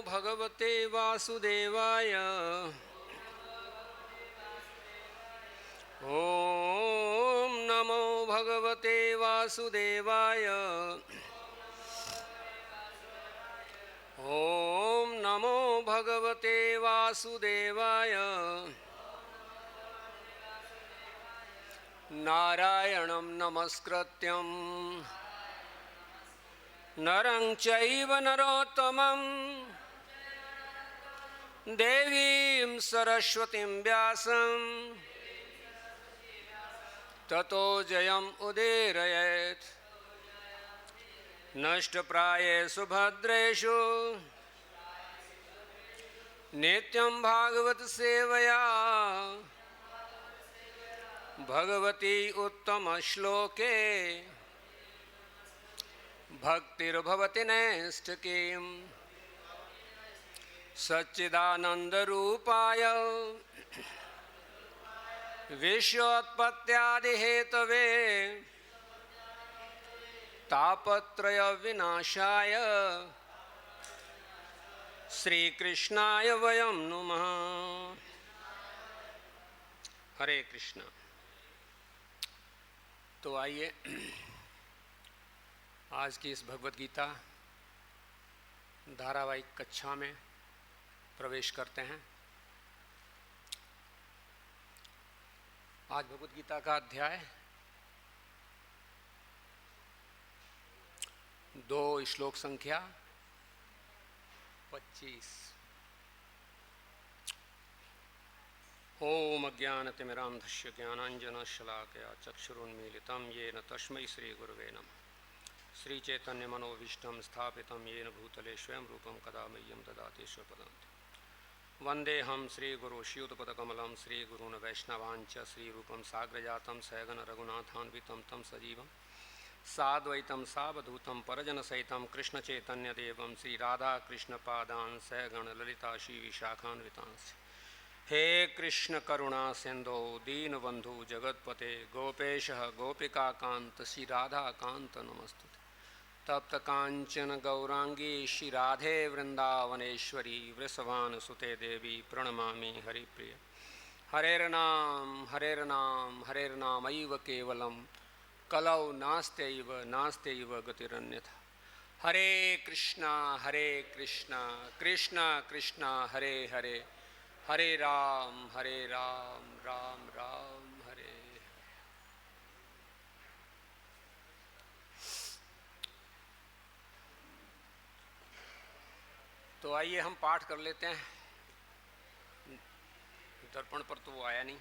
भगवते वासुदेवाय। ॐ नमो भगवते वासुदेवाय। ॐ नमो भगवते वासुदेवाय। नारायणं नमस्कृत्यं नरं चैव नरोत्तमं देवीं सरस्वतीं व्यासं ततो जयम् उदीरयेत्। नष्टप्रायेषु भद्रेषु नित्यं भागवत सेवया भगवती उत्तम श्लोके भक्तिर्भवति नैष्ठिकीम्। सच्चिदानन्दरूपाय विश्वोत्पत्त्यादिहेतवे तापत्रय विनाशाय श्रीकृष्णाय वयं नुमः। हरे कृष्ण। तो आइए आज की इस भगवद गीता धारावाहिक कक्षा में प्रवेश करते हैं। आज भगवद गीता का अध्याय 2 श्लोक संख्या 25। ओम अज्ञानतिमिरान्धस्य ज्ञानाञ्जनशलाकया चक्षुरुन्मीलितं येन तस्मै श्रीगुरवे नमः। श्रीचैतन्यमनोभीष्टं स्थापितं येन भूतले स्वयं रूपं कदा मह्यं ददाति स्वपदान्ति। वन्देऽहं श्रीगुरो श्रीयुतपदकमलं श्रीगुरून् वैष्णवांच श्रीरूपं साग्रजातं सहगण रघुनाथान्वितं तं सजीवं साद्वैतं सावधूतं परजनसहितं कृष्णचैतन्यदेवं श्रीराधाकृष्णपादान् सहगण ललिता श्रीविशाखान्वितांश्च। हे कृष्ण करुणा सिंधो दीनबंधु जगतपते गोपेश गोपिकाकांत श्री राधाकांत नमस्तुते। तप्त कांचन गौरांगी श्री राधे वृंदावनेश्वरी वृषभानुसुते देवी प्रणमामि हरिप्रिय। हरेर्नाम हरेर्नामैव केवलं कलौ नास्त्यैव गतिरन्यथा। हरे कृष्णा कृष्णा कृष्णा हरे हरे हरे राम राम राम हरे। तो आइए हम पाठ कर लेते हैं। दर्पण पर तो वो आया नहीं।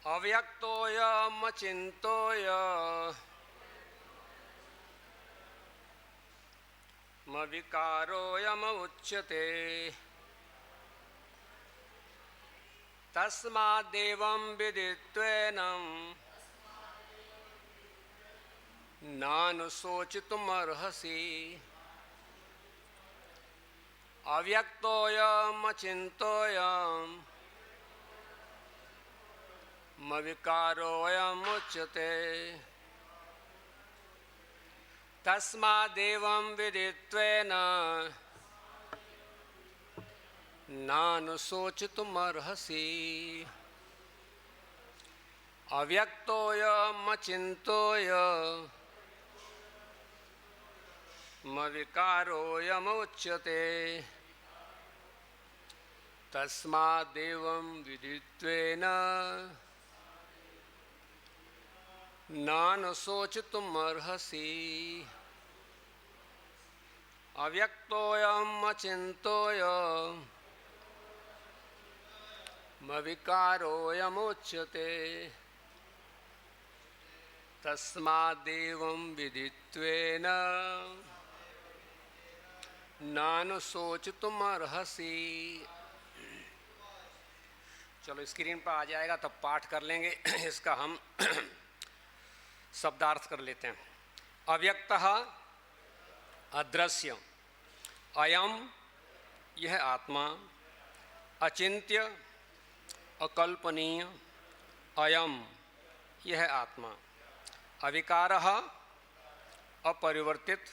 अव्यक्तोऽयमचिन्त्योऽय मविकारोऽयमुच्यते। तस्माद्देवं विदित्वेनं नानुशोचितुमर्हसि। अव्यक्तोऽयमचिन्त्योऽयं मविकारोऽयमुच्यते। तस्माद्देवं विदित्वेन नानुशोचितुमर्हसि। अव्यक्तोऽयमचिन्त्योऽयं मविकारोऽयमुच्यते। तस्माद्देवं विदित्वेन नानुशोचितुमर्हसि। अव्यक्तोऽयमचिन्त्योऽयं मविकारोऽयमुच्यते। तस्माद्देवं विदित्वेन नानुशोचितुमर्हसि। चलो स्क्रीन पर आ जाएगा तब पाठ कर लेंगे। इसका हम शब्दार्थ कर लेते हैं। अव्यक्तः अदृश्य, अयम यह आत्मा, अचिंत्य अकल्पनीय अयम यह आत्मा, अविकारः अपरिवर्तित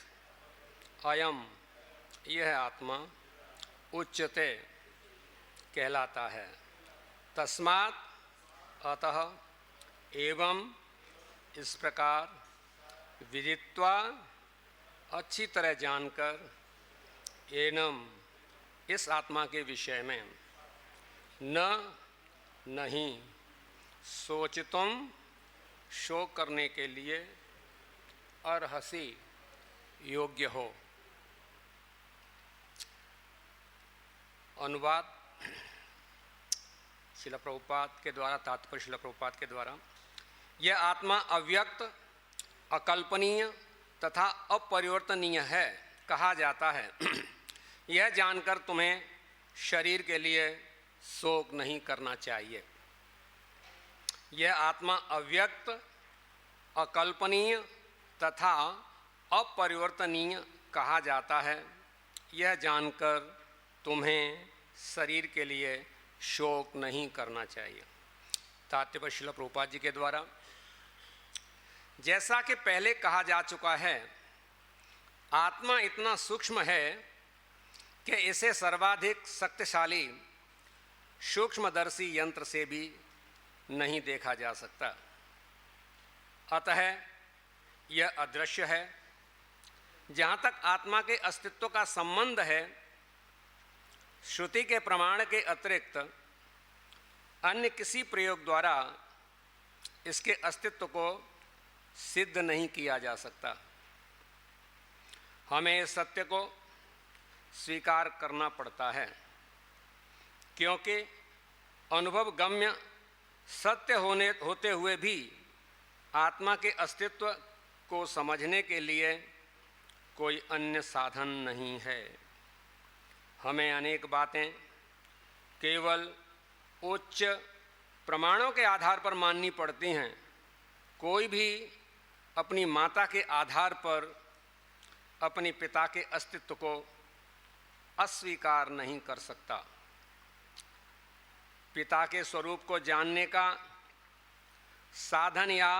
अयम यह आत्मा उच्यते कहलाता है। तस्मात् अतः एवं इस प्रकार विदित्वा अच्छी तरह जानकर एनम इस आत्मा के विषय में न नहीं सोचितुम शोक करने के लिए अर्हसि योग्य हो। अनुवाद शिला प्रभुपाद के द्वारा, तात्पर्य शिला प्रभुपाद के द्वारा। यह आत्मा अव्यक्त, अकल्पनीय तथा अपरिवर्तनीय है कहा जाता है। यह जानकर तुम्हें शरीर के लिए शोक नहीं करना चाहिए। यह आत्मा अव्यक्त, अकल्पनीय तथा अपरिवर्तनीय कहा जाता है। यह जानकर तुम्हें शरीर के लिए शोक नहीं करना चाहिए। तात्पर्य शिला प्रभुपाद जी के द्वारा। जैसा कि पहले कहा जा चुका है, आत्मा इतना सूक्ष्म है कि इसे सर्वाधिक शक्तिशाली सूक्ष्मदर्शी यंत्र से भी नहीं देखा जा सकता। अतः यह अदृश्य है। जहाँ तक आत्मा के अस्तित्व का संबंध है, श्रुति के प्रमाण के अतिरिक्त अन्य किसी प्रयोग द्वारा इसके अस्तित्व को सिद्ध नहीं किया जा सकता। हमें इस सत्य को स्वीकार करना पड़ता है, क्योंकि अनुभव गम्य सत्य होते हुए भी आत्मा के अस्तित्व को समझने के लिए कोई अन्य साधन नहीं है। हमें अनेक बातें केवल उच्च प्रमाणों के आधार पर माननी पड़ती हैं। कोई भी अपनी माता के आधार पर अपने पिता के अस्तित्व को अस्वीकार नहीं कर सकता। पिता के स्वरूप को जानने का साधन या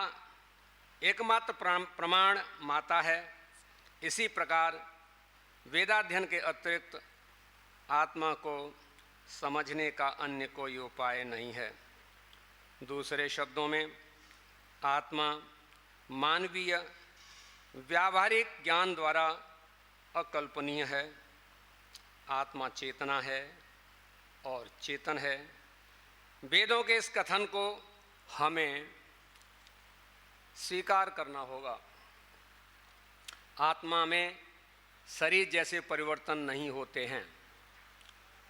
एकमात्र प्रमाण माता है। इसी प्रकार वेदाध्ययन के अतिरिक्त आत्मा को समझने का अन्य कोई उपाय नहीं है। दूसरे शब्दों में, आत्मा मानवीय व्यावहारिक ज्ञान द्वारा अकल्पनीय है। आत्मा चेतना है और चेतन है। वेदों के इस कथन को हमें स्वीकार करना होगा। आत्मा में शरीर जैसे परिवर्तन नहीं होते हैं।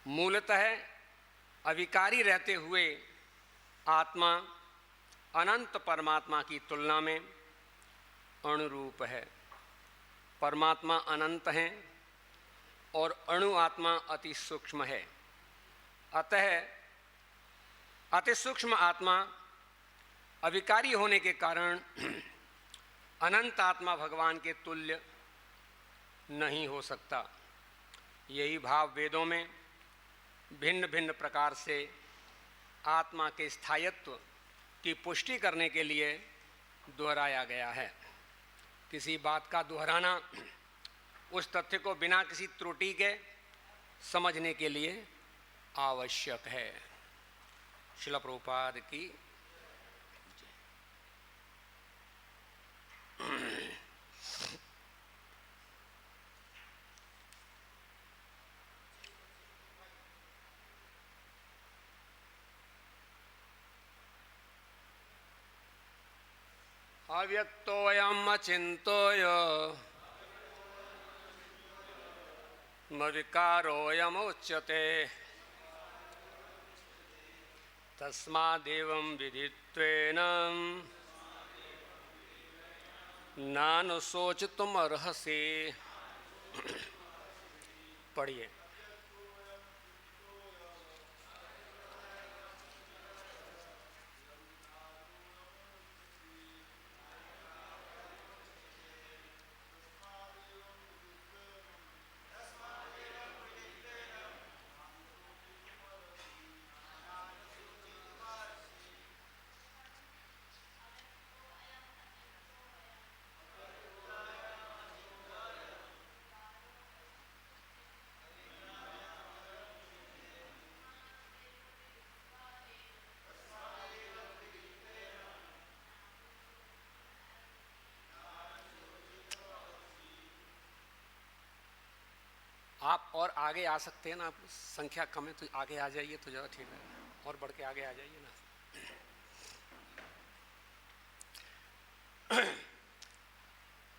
मूलतः अविकारी रहते हुए आत्मा अनंत परमात्मा की तुलना में अणुरूप है। परमात्मा अनंत हैं और अणु आत्मा अति सूक्ष्म है। अतः अति सूक्ष्म आत्मा अविकारी होने के कारण अनंत आत्मा भगवान के तुल्य नहीं हो सकता। यही भाव वेदों में भिन्न भिन्न प्रकार से आत्मा के स्थायित्व की पुष्टि करने के लिए दोहराया गया है। किसी बात का दोहराना उस तथ्य को बिना किसी त्रुटि के समझने के लिए आवश्यक है। श्रील प्रभुपाद की अव्यक्तोऽयम् अचिन्त्योऽयम् विकारोऽयमुच्यते तस्मादेवं विदित्वेन नानुशोचितुमर्हसि। पढ़िए। आप और आगे आ सकते हैं ना, आप संख्या कम है तो आगे आ जाइए तो ज़्यादा ठीक है, और बढ़ के आगे आ जाइए ना।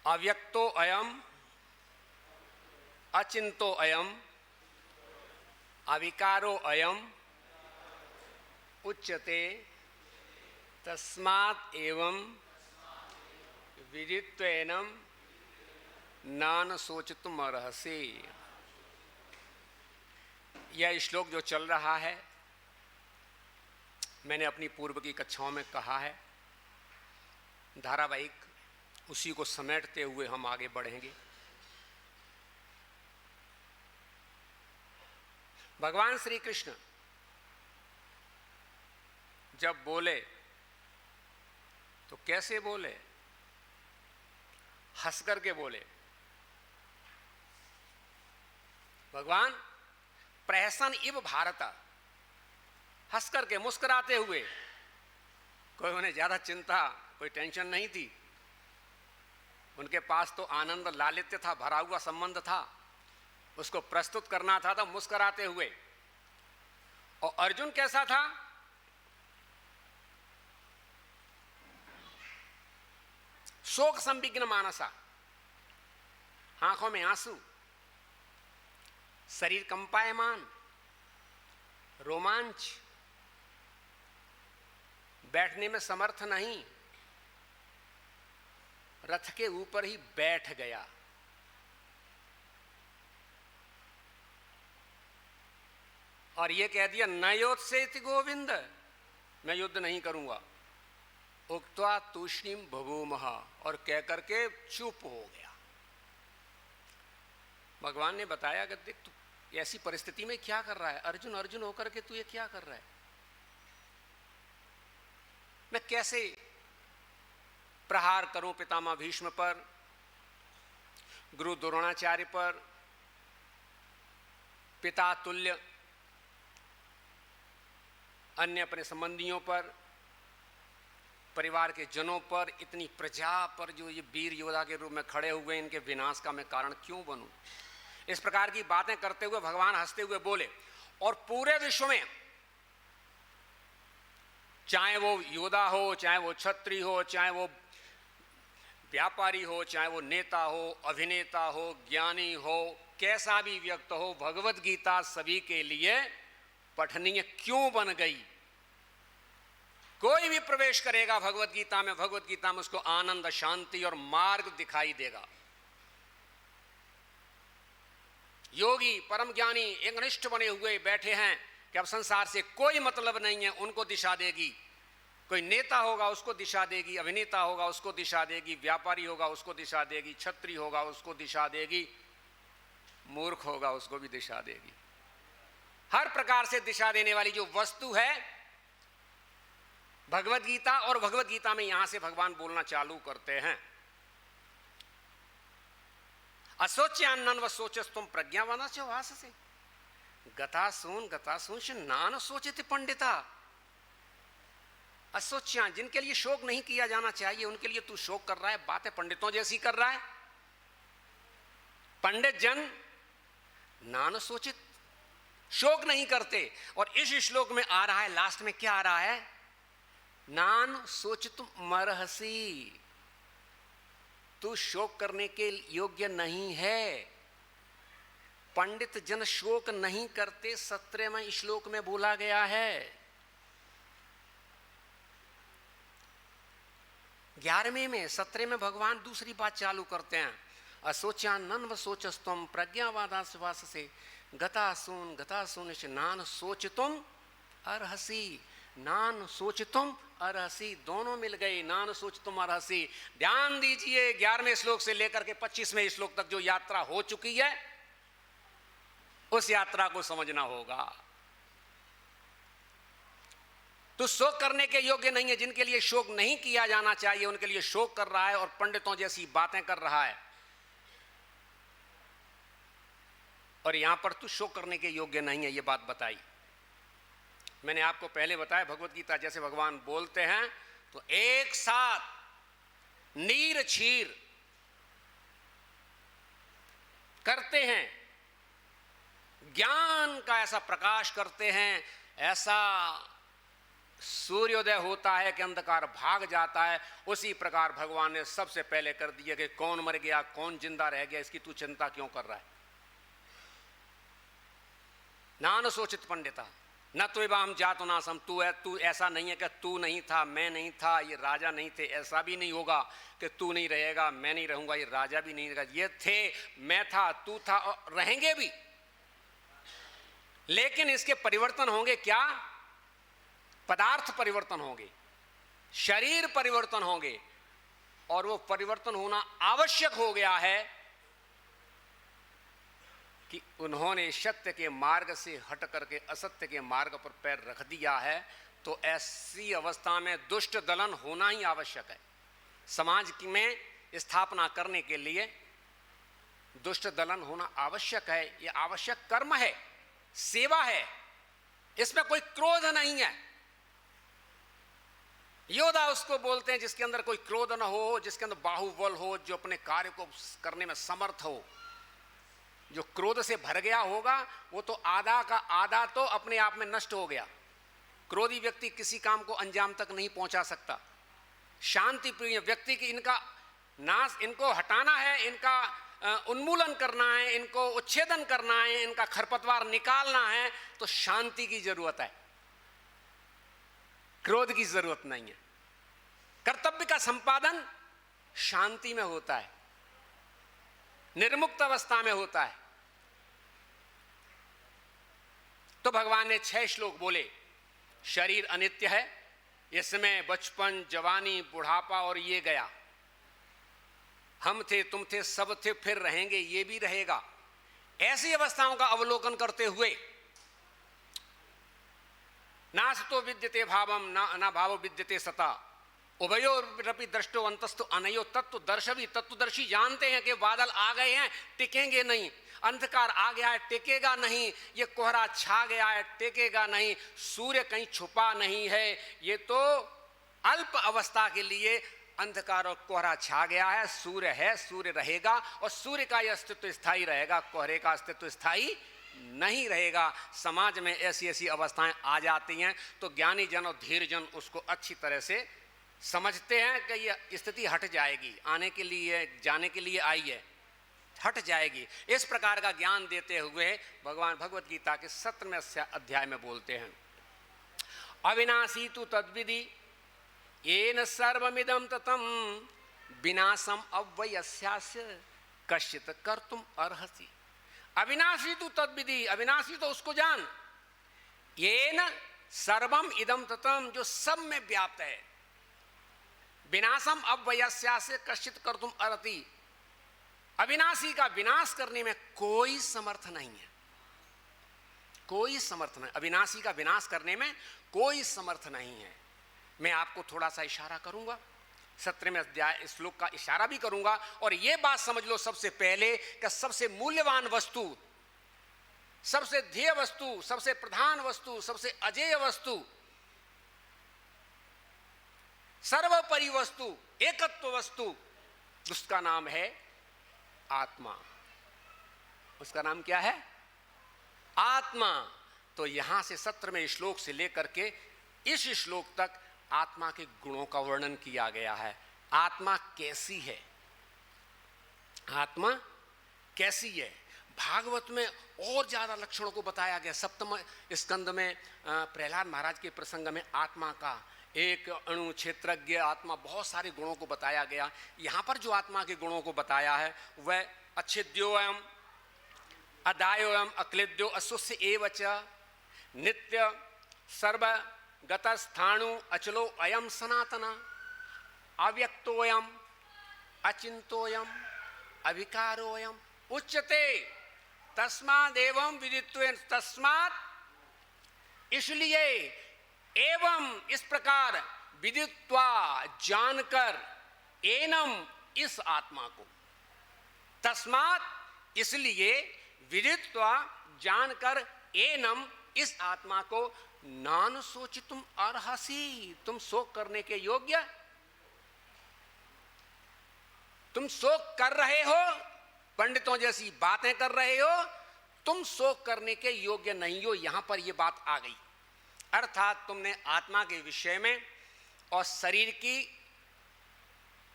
अव्यक्तो अयम अचिंतो अयम अविकारो अयम उच्यते तस्मात् एवं विदित्वेनम नान सोचितुम अर्हसि। यह श्लोक जो चल रहा है, मैंने अपनी पूर्व की कक्षाओं में कहा है, धारावाहिक उसी को समेटते हुए हम आगे बढ़ेंगे। भगवान श्री कृष्ण जब बोले तो कैसे बोले? हंस करके बोले। भगवान प्रहसन इव भारत, हंस करके मुस्कुराते हुए, कोई उन्हें ज्यादा चिंता, कोई टेंशन नहीं थी। उनके पास तो आनंद लालित्य था, भरा हुआ संबंध था, उसको प्रस्तुत करना था तो मुस्कुराते हुए। और अर्जुन कैसा था? शोक संविघ्न मानसा, आंखों में आंसू, शरीर कंपायमान, रोमांच, बैठने में समर्थ नहीं, रथ के ऊपर ही बैठ गया। और ये कह दिया न योत्सेति गोविंद, मैं युद्ध नहीं करूंगा। उक्त्वा तूष्णीम भभूमः, और कह करके चुप हो गया। भगवान ने बताया कि देख, तू ऐसी परिस्थिति में क्या कर रहा है? अर्जुन अर्जुन होकर के तू ये क्या कर रहा है? मैं कैसे प्रहार करूं पितामह भीष्म पर, गुरु द्रोणाचार्य पर, पिता तुल्य अन्य अपने संबंधियों पर, परिवार के जनों पर, इतनी प्रजा पर जो ये वीर योद्धा के रूप में खड़े हुए, इनके विनाश का मैं कारण क्यों बनूं? इस प्रकार की बातें करते हुए भगवान हंसते हुए बोले। और पूरे विश्व में, चाहे वो योद्धा हो, चाहे वो क्षत्रिय हो, चाहे वो व्यापारी हो, चाहे वो नेता हो, अभिनेता हो, ज्ञानी हो, कैसा भी व्यक्त हो, भगवत गीता सभी के लिए पठनीय क्यों बन गई? कोई भी प्रवेश करेगा भगवत गीता में, भगवत गीता में उसको आनंद, शांति और मार्ग दिखाई देगा। योगी परम ज्ञानी एकनिष्ठ बने हुए बैठे हैं कि अब संसार से कोई मतलब नहीं है, उनको दिशा देगी। कोई नेता होगा उसको दिशा देगी, अभिनेता होगा उसको दिशा देगी, व्यापारी होगा उसको दिशा देगी, क्षत्रिय होगा उसको दिशा देगी, मूर्ख होगा उसको भी दिशा देगी। हर प्रकार से दिशा देने वाली जो वस्तु है भगवत गीता, और भगवत गीता में यहां से भगवान बोलना चालू करते हैं, असोच्यान्न व सोचस्तुम प्रज्ञावान च भाससे गतासून नान सोचित पंडिता। असोच्या, जिनके लिए शोक नहीं किया जाना चाहिए उनके लिए तू शोक कर रहा है, बातें पंडितों जैसी कर रहा है। पंडित जन नान सोचित, शोक नहीं करते। और इस श्लोक में आ रहा है, लास्ट में क्या आ रहा है? नान सोचितुम मरहसी, तू शोक करने के योग्य नहीं है। पंडित जन शोक नहीं करते, 17वें श्लोक में बोला गया है। 11वें में, 17वें में भगवान दूसरी बात चालू करते हैं। असोच्यान्न व सोचस्तुम प्रज्ञावादास से गतासून नान सोचतुम अर्हसि, नान सोचतुम अर्हसि, दोनों मिल गए, नान सोचतुम अर्हसि। ध्यान दीजिए, 11वें श्लोक से लेकर के 25वें श्लोक तक जो यात्रा हो चुकी है, उस यात्रा को समझना होगा। तो शोक करने के योग्य नहीं है, जिनके लिए शोक नहीं किया जाना चाहिए उनके लिए शोक कर रहा है और पंडितों जैसी बातें कर रहा है। और यहां पर तू शोक करने के योग्य नहीं है, यह बात बताई। मैंने आपको पहले बताया, भगवत गीता जैसे भगवान बोलते हैं तो एक साथ नीर छीर करते हैं, ज्ञान का ऐसा प्रकाश करते हैं, ऐसा सूर्योदय होता है कि अंधकार भाग जाता है। उसी प्रकार भगवान ने सबसे पहले कर दिया कि कौन मर गया, कौन जिंदा रह गया, इसकी तू चिंता क्यों कर रहा है। नान सोचित पंडिता न तो एवं जातो नासम, तू ऐसा नहीं है कि तू नहीं था, मैं नहीं था, ये राजा नहीं थे। ऐसा भी नहीं होगा कि तू नहीं रहेगा, मैं नहीं रहूंगा, ये राजा भी नहीं रहेगा। ये थे, मैं था, तू था, और रहेंगे भी। लेकिन इसके परिवर्तन होंगे क्या? पदार्थ परिवर्तन होंगे, शरीर परिवर्तन होंगे, और वो परिवर्तन होना आवश्यक हो गया है कि उन्होंने सत्य के मार्ग से हट करके असत्य के मार्ग पर पैर रख दिया है। तो ऐसी अवस्था में दुष्ट दलन होना ही आवश्यक है। समाज में स्थापना करने के लिए दुष्ट दलन होना आवश्यक है। ये आवश्यक कर्म है, सेवा है, इसमें कोई क्रोध नहीं है। योद्धा उसको बोलते हैं जिसके अंदर कोई क्रोध न हो, जिसके अंदर बाहुबल हो, जो अपने कार्य को करने में समर्थ हो। जो क्रोध से भर गया होगा वो तो आधा का आधा तो अपने आप में नष्ट हो गया। क्रोधी व्यक्ति किसी काम को अंजाम तक नहीं पहुंचा सकता। शांति प्रिय व्यक्ति की इनका नाश, इनको हटाना है, इनका उन्मूलन करना है, इनको उच्छेदन करना है, इनका खरपतवार निकालना है, तो शांति की जरूरत है, क्रोध की जरूरत नहीं है। कर्तव्य का संपादन शांति में होता है, निर्मुक्त अवस्था में होता है। तो भगवान ने 6 श्लोक बोले। शरीर अनित्य है, इसमें बचपन, जवानी, बुढ़ापा और ये गया। हम थे, तुम थे, सब थे, फिर रहेंगे, ये भी रहेगा। ऐसी अवस्थाओं का अवलोकन करते हुए नासतो विद्यते भावम ना भावो विद्यते सता उभयोरपि दृष्टो अंतस्तु अनयो तत्वदर्शी। तत्वदर्शी जानते हैं कि बादल आ गए हैं, टिकेंगे नहीं। अंधकार आ गया है, टिकेगा नहीं। ये कोहरा छा गया है, टिकेगा नहीं। सूर्य कहीं छुपा नहीं है, ये तो अल्प अवस्था के लिए अंधकार और कोहरा छा गया है। सूर्य है, सूर्य रहेगा, और सूर्य का यह अस्तित्व स्थायी रहेगा, कोहरे का अस्तित्व स्थायी नहीं रहेगा। समाज में ऐसी ऐसी अवस्थाएं आ जाती हैं तो ज्ञानी जन और धीर जन उसको अच्छी तरह से समझते हैं कि ये स्थिति हट जाएगी, आने के लिए, जाने के लिए आई है, हट जाएगी। इस प्रकार का ज्ञान देते हुए भगवान भगवत गीता के 17वें अध्याय में बोलते हैं, अविनाशी तु तद्विधि येन सर्वमिदं ततं विनाशम अव्ययस्यास्य कश्चित् कर्तुम अर्हसि। अविनाशी तु तद्विधि, अविनाशी तो उसको जान, येन सर्वम इदम ततम, जो सब में व्याप्त है। विनाशम अव्ययस्यास्य कश्चित् कर्तुम अर्हति, अविनाशी का विनाश करने में कोई समर्थ नहीं है, कोई समर्थ नहीं। अविनाशी का विनाश करने में कोई समर्थ नहीं है। मैं आपको थोड़ा सा इशारा करूंगा, 17वें अध्याय श्लोक का इशारा भी करूंगा, और यह बात समझ लो सबसे पहले कि सबसे मूल्यवान वस्तु, सबसे ध्येय वस्तु, सबसे प्रधान वस्तु, सबसे अजेय वस्तु, सर्वोपरि वस्तु, एकत्व वस्तु, उसका नाम है आत्मा। उसका नाम क्या है? आत्मा। तो यहां से 17वें श्लोक से लेकर के इस श्लोक तक आत्मा के गुणों का वर्णन किया गया है। आत्मा कैसी है, आत्मा कैसी है, भागवत में और ज्यादा लक्षणों को बताया गया। 7वें स्कंद में प्रहलाद महाराज के प्रसंग में आत्मा का एक अणु, क्षेत्रज्ञ आत्मा, बहुत सारे गुणों को बताया गया। यहाँ पर जो आत्मा के गुणों को बताया है वह अच्छिद्योयम, अदायोयम, अक्लिद्यो, असुस्य एव च, नित्य, सर्वगतस्थाणु, अचलो अयम सनातन, अव्यक्तोयम, अचिंतोयम, अविकारोयम उच्यते तस्मादेवं विदित्वेन। तस्मात् इसलिए, एवं इस प्रकार, विदित्वा जानकर, एनम इस आत्मा को, तस्मात् इसलिए, विदित्वा जानकर, एनम इस आत्मा को, नान सोचितुम अर्हसि, तुम शोक करने के योग्य, तुम शोक कर रहे हो, पंडितों जैसी बातें कर रहे हो, तुम शोक करने के योग्य नहीं हो। यहां पर यह बात आ गई, अर्थात तुमने आत्मा के विषय में और शरीर की,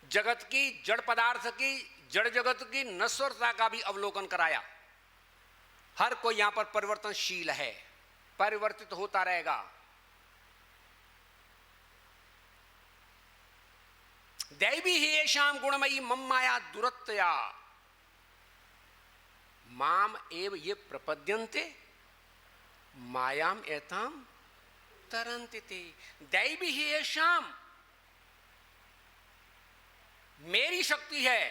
जगत की, जड़ पदार्थ की, जड़ जगत की नश्वरता का भी अवलोकन कराया। हर कोई यहां पर परिवर्तनशील है, परिवर्तित होता रहेगा। दैवी ही येषां गुणमयी मम माया दुरत्तया माम एव ये प्रपद्यन्ते मायाम एताम तरन्ति ते। दैवी ही येषां, मेरी शक्ति है,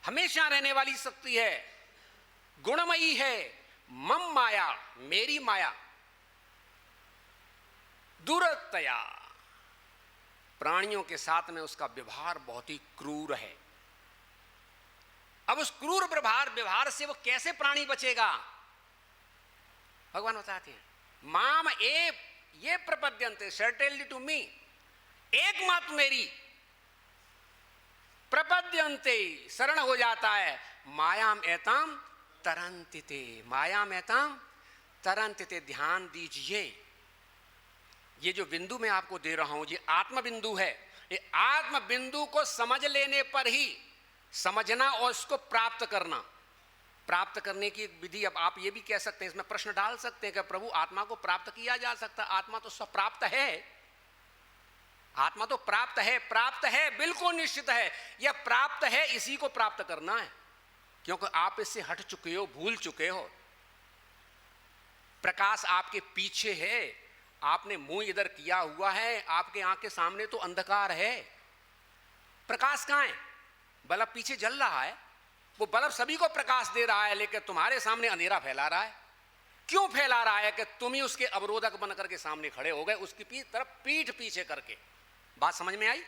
हमेशा रहने वाली शक्ति है, गुणमयी है, मम माया, मेरी माया, दुरत्तया, प्राणियों के साथ में उसका व्यवहार बहुत ही क्रूर है। अब उस क्रूर व्यवहार से वो कैसे प्राणी बचेगा? भगवान बताते हैं, माम ए ये प्रपद्यन्ते, सर्टेनली टू मी, एकमात्र मेरी, प्रपद्यन्ते शरण हो जाता है, मायाम एताम तरन्ति, मायाम एताम तरन्ति। ध्यान दीजिए, ये जो बिंदु मैं आपको दे रहा हूं, ये आत्म बिंदु है। ये आत्म बिंदु को समझ लेने पर ही, समझना और उसको प्राप्त करना, प्राप्त करने की एक विधि। अब आप ये भी कह सकते हैं, इसमें प्रश्न डाल सकते हैं कि प्रभु आत्मा को प्राप्त किया जा सकता? आत्मा तो स्वप्राप्त है, आत्मा तो प्राप्त है, बिल्कुल निश्चित है। यह प्राप्त है, इसी को प्राप्त करना है, क्योंकि आप इससे हट चुके हो, भूल चुके हो। प्रकाश आपके पीछे है, आपने मुंह इधर किया हुआ है, आपके आंख के सामने तो अंधकार है, प्रकाश कहां है? बल्ब पीछे जल रहा है, वो बल्ब सभी को प्रकाश दे रहा है, लेकिन तुम्हारे सामने अंधेरा फैला रहा है। क्यों फैला रहा है? कि तुम ही उसके अवरोधक बनकर के सामने खड़े हो गए, उसकी तरफ पीठ पीछे करके। बात समझ में आई?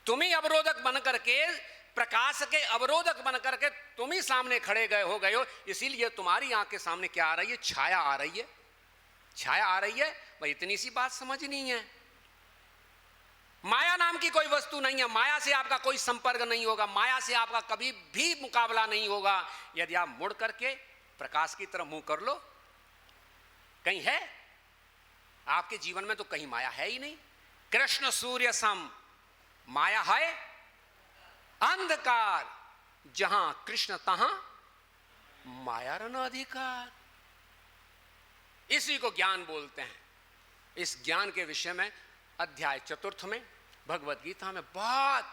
तुम ही अवरोधक बन करके, प्रकाश के अवरोधक बन करके तुम ही सामने खड़े हो गए हो, इसीलिए तुम्हारी आंख के सामने क्या आ रही है? छाया आ रही है, छाया आ रही है। भाई इतनी सी बात समझनी है। माया नाम की कोई वस्तु नहीं है, माया से आपका कोई संपर्क नहीं होगा, माया से आपका कभी भी मुकाबला नहीं होगा। यदि आप मुड़ करके प्रकाश की तरफ मुंह कर लो, कहीं है आपके जीवन में? तो कहीं माया है ही नहीं। कृष्ण सूर्य सम, माया है अंधकार, जहां कृष्ण तहां माया रन अधिकार। इसी को ज्ञान बोलते हैं। इस ज्ञान के विषय में अध्याय 4 में भगवत गीता में बहुत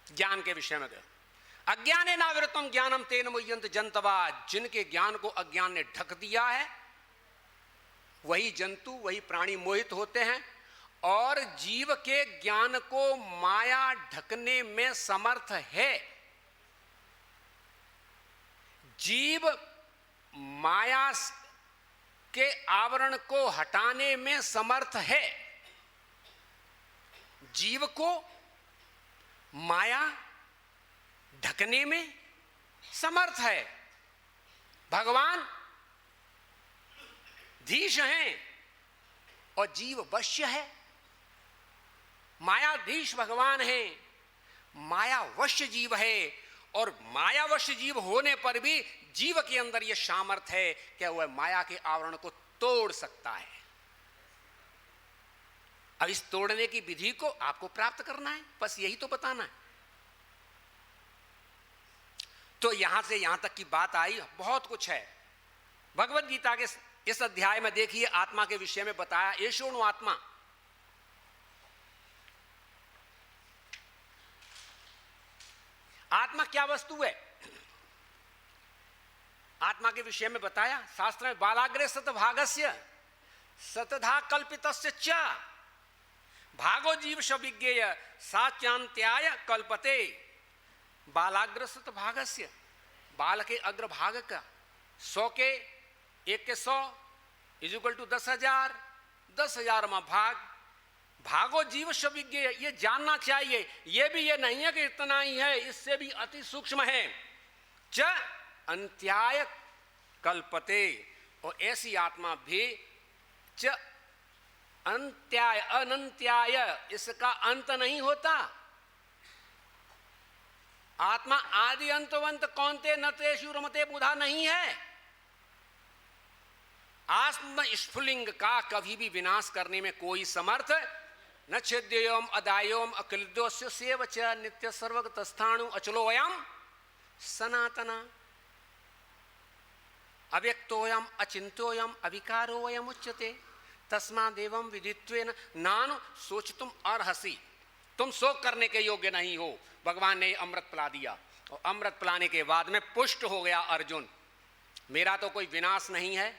ज्ञान के विषय में गया। अज्ञाने नावृतम ज्ञानम तेन मुह्यन्त जंतवा, जिनके ज्ञान को अज्ञान ने ढक दिया है, वही जंतु, वही प्राणी मोहित होते हैं। और जीव के ज्ञान को माया ढकने में समर्थ है। जीव माया के आवरण को हटाने में समर्थ है। जीव को माया ढकने में समर्थ है। भगवान धीश हैं और जीव वश्य है। मायाधीश भगवान है, माया वश्य जीव है। और मायावश जीव होने पर भी जीव के अंदर यह सामर्थ्य है कि वह माया के आवरण को तोड़ सकता है। अब इस तोड़ने की विधि को आपको प्राप्त करना है, बस यही तो बताना है। तो यहां से यहां तक की बात आई, बहुत कुछ है भगवत गीता के इस अध्याय में। देखिए आत्मा के विषय में बताया, एषोणु आत्मा, आत्मा क्या वस्तु है? आत्मा के विषय में बताया शास्त्र में, बालाग्रे सतभागस्य सतधा कल्पितस्य च भागो जीव विज्ञेय साचान्त्याय कल्पते। बालाग्र सतभागस्य, बाल के अग्रभाग का 100 के 1 के 100 इक्वल टू 10,000, 10,000 में भाग। भागो जीव विज्ञ, ये जानना चाहिए। ये भी ये नहीं है कि इतना ही है, इससे भी अति सूक्ष्म है। च अंत्याय कल्पते, और ऐसी आत्मा भी च अंत्याय, अनंत्याय, इसका अंत नहीं होता। आत्मा आदि अंतवंत कौनते न तेषु रमते बुधा नहीं है। आत्म स्फुलिंग का कभी भी विनाश करने में कोई समर्थ न छेद्योम अदायोम अकिलदोस्य सेव च नित्य सर्वगत स्थाणु अचलोयम सनातना अव्यक्तोयम अचिंत्योयम अविकारोयम उच्यते तस्मादेवं विदित्वेन नानु सोचितुम अर्हसि। तुम शोक करने के योग्य नहीं हो। भगवान ने अमृत पिला दिया और अमृत पिलाने के बाद में पुष्ट हो गया अर्जुन। मेरा तो कोई विनाश नहीं है,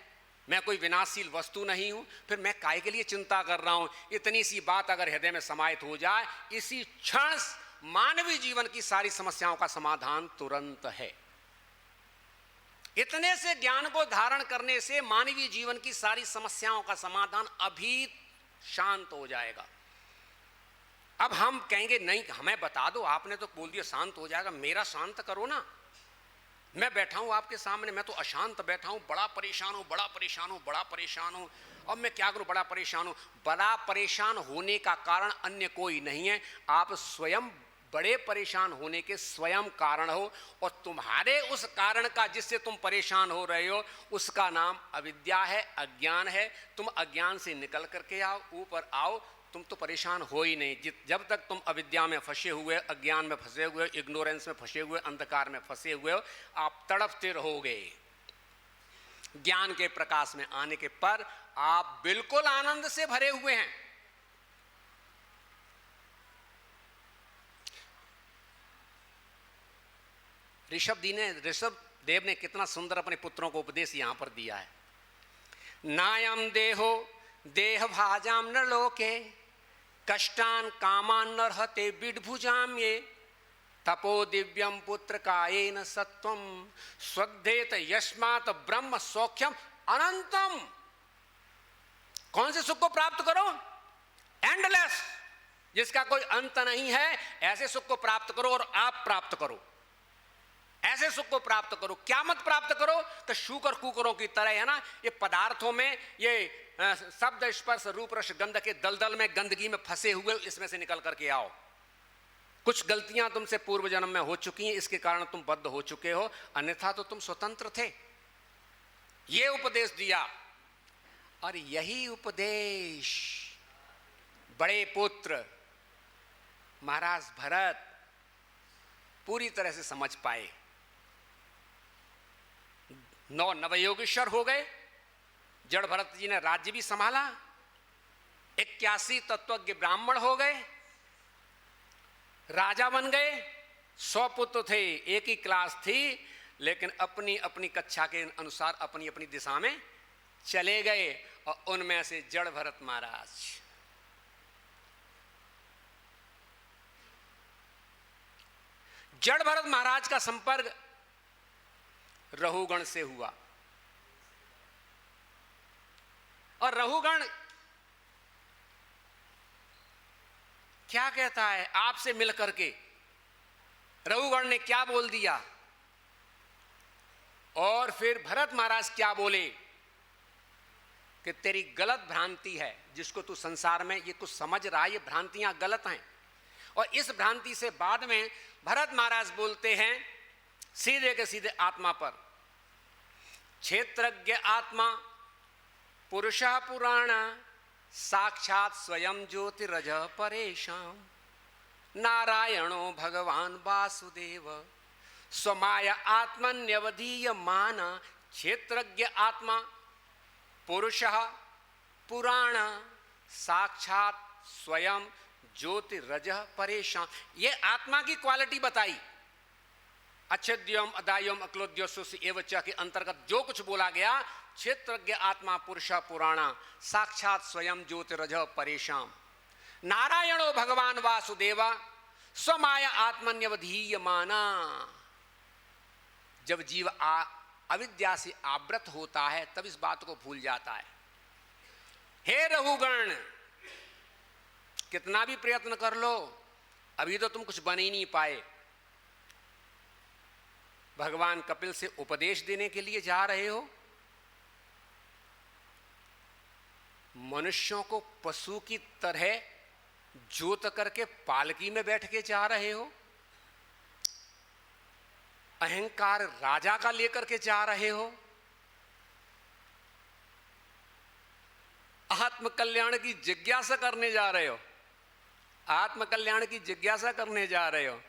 मैं कोई विनाशशील वस्तु नहीं हूं, फिर मैं काय के लिए चिंता कर रहा हूं। इतनी सी बात अगर हृदय में समाहित हो जाए, इसी क्षण मानवीय जीवन की सारी समस्याओं का समाधान तुरंत है। इतने से ज्ञान को धारण करने से मानवीय जीवन की सारी समस्याओं का समाधान अभी शांत हो जाएगा। अब हम कहेंगे नहीं, हमें बता दो, आपने तो बोल दिया शांत हो जाएगा, मेरा शांत करो ना। मैं बैठा हूं आपके सामने, मैं तो अशांत बैठा हूं, बड़ा परेशान हूं, बड़ा परेशान हूं, बड़ा परेशान हूं। अब मैं क्या करूं, बड़ा परेशान हूं। बड़ा परेशान होने का कारण अन्य कोई नहीं है, आप स्वयं बड़े परेशान होने के स्वयं कारण हो। और तुम्हारे उस कारण का जिससे तुम परेशान हो रहे हो उसका नाम अविद्या है, अज्ञान है। तुम अज्ञान से निकल करके आओ, ऊपर आओ। तुम तो परेशान हो ही नहीं। जब तक तुम अविद्या में फंसे हुए, अज्ञान में फंसे हुए, इग्नोरेंस में फंसे हुए, अंधकार में फंसे हुए हो, आप तड़पते रहोगे। ज्ञान के प्रकाश में आने के पर आप बिल्कुल आनंद से भरे हुए हैं। ऋषभ देव ने कितना सुंदर अपने पुत्रों को उपदेश यहां पर दिया है। नायम देहो देह भाजाम न लोके कष्टान कामान न रहते बिडभुजाम ये तपो दिव्यम पुत्र कायेन सत्वम स्वग्धेत यस्मात् ब्रह्म सौख्यम अनंतम। कौन से सुख को प्राप्त करो? एंडलेस, जिसका कोई अंत नहीं है, ऐसे सुख को प्राप्त करो और आप प्राप्त करो। ऐसे सुख को प्राप्त करो। क्या मत प्राप्त करो? तो शूकर कुकरों की तरह है ना, ये पदार्थों में, ये शब्द स्पर्श रूप रस गंध के दलदल में, गंदगी में फंसे हुए, इसमें से निकल करके आओ। कुछ गलतियां तुमसे पूर्व जन्म में हो चुकी हैं, इसके कारण तुम बद्ध हो चुके हो, अन्यथा तो तुम स्वतंत्र थे। ये उपदेश दिया। और यही उपदेश बड़े पुत्र महाराज भरत पूरी तरह से समझ पाए। 9 नवयोगेश्वर हो गए। जड़ भरत जी ने राज्य भी संभाला। 81 तत्वज्ञ ब्राह्मण हो गए, राजा बन गए। 100 पुत्र थे, एक ही क्लास थी, लेकिन अपनी अपनी कक्षा के अनुसार अपनी अपनी दिशा में चले गए। और उनमें से जड़ भरत महाराज, जड़ भरत महाराज का संपर्क रहुगण से हुआ। और रहुगण क्या कहता है आपसे मिलकर के? रहुगण ने क्या बोल दिया? और फिर भरत महाराज क्या बोले कि तेरी गलत भ्रांति है, जिसको तू संसार में ये कुछ समझ रहा है, ये भ्रांतियां गलत हैं। और इस भ्रांति से बाद में भरत महाराज बोलते हैं सीधे के सीधे आत्मा पर, क्षेत्रज्ञ आत्मा पुरुषः पुराण साक्षात स्वयं ज्योतिरज परेशान नारायणो भगवान वासुदेव स्वमाया आत्मन्यवधीय माना। क्षेत्रज्ञ आत्मा पुरुषः पुराण साक्षात स्वयं ज्योतिरज परेशान। ये आत्मा की क्वालिटी बताई। अच्छेद्यम अदायम अक्लोद्योस एवच के अंतर्गत जो कुछ बोला गया, क्षेत्रज्ञ आत्मा पुरुष पुराणा साक्षात स्वयं ज्योतिरज परेशान नारायणो भगवान वासुदेवा स्वमाया आत्मन्यवधीय माना। जब जीव अविद्या से आवृत होता है तब इस बात को भूल जाता है। हे रहुगण, कितना भी प्रयत्न कर लो, अभी तो तुम कुछ बन ही नहीं पाए। भगवान कपिल से उपदेश देने के लिए जा रहे हो, मनुष्यों को पशु की तरह जोत करके पालकी में बैठ के जा रहे हो। अहंकार राजा का लेकर के जा रहे हो, आत्मकल्याण की जिज्ञासा करने जा रहे हो, आत्मकल्याण की जिज्ञासा करने जा रहे हो।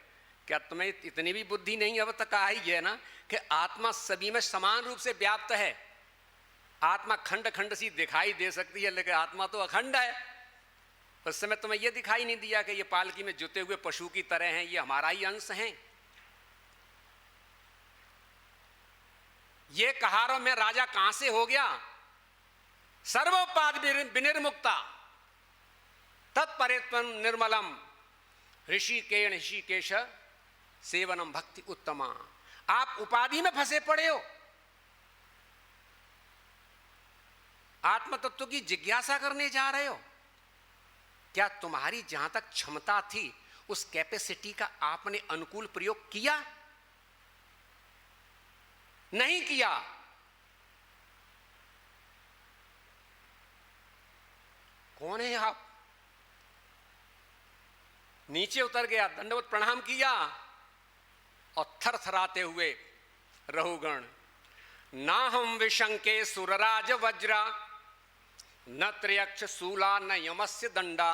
क्या तुम्हें इतनी भी बुद्धि नहीं अब तक आई है ना कि आत्मा सभी में समान रूप से व्याप्त है। आत्मा खंड खंड सी दिखाई दे सकती है, लेकिन आत्मा तो अखंड है। उस समय तुम्हें यह दिखाई नहीं दिया कि ये पालकी में जुते हुए पशु की तरह हैं, ये हमारा ही अंश हैं। ये कहारों में राजा कहां से हो गया? सर्वोपाद विनिर्मुक्ता तत्परेत्वं निर्मलम ऋषिकेश सेवनम भक्ति उत्तमा। आप उपाधि में फंसे पड़े हो, आत्म तत्व की जिज्ञासा करने जा रहे हो। क्या तुम्हारी जहां तक क्षमता थी उस कैपेसिटी का आपने अनुकूल प्रयोग किया? नहीं किया। कौन है आप? नीचे उतर गया, दंडवत प्रणाम किया और थरथराते हुए रहुगण, ना हम विशंके सुरराज वज्रा न त्र्यक्ष शूला न यमस्य दंडा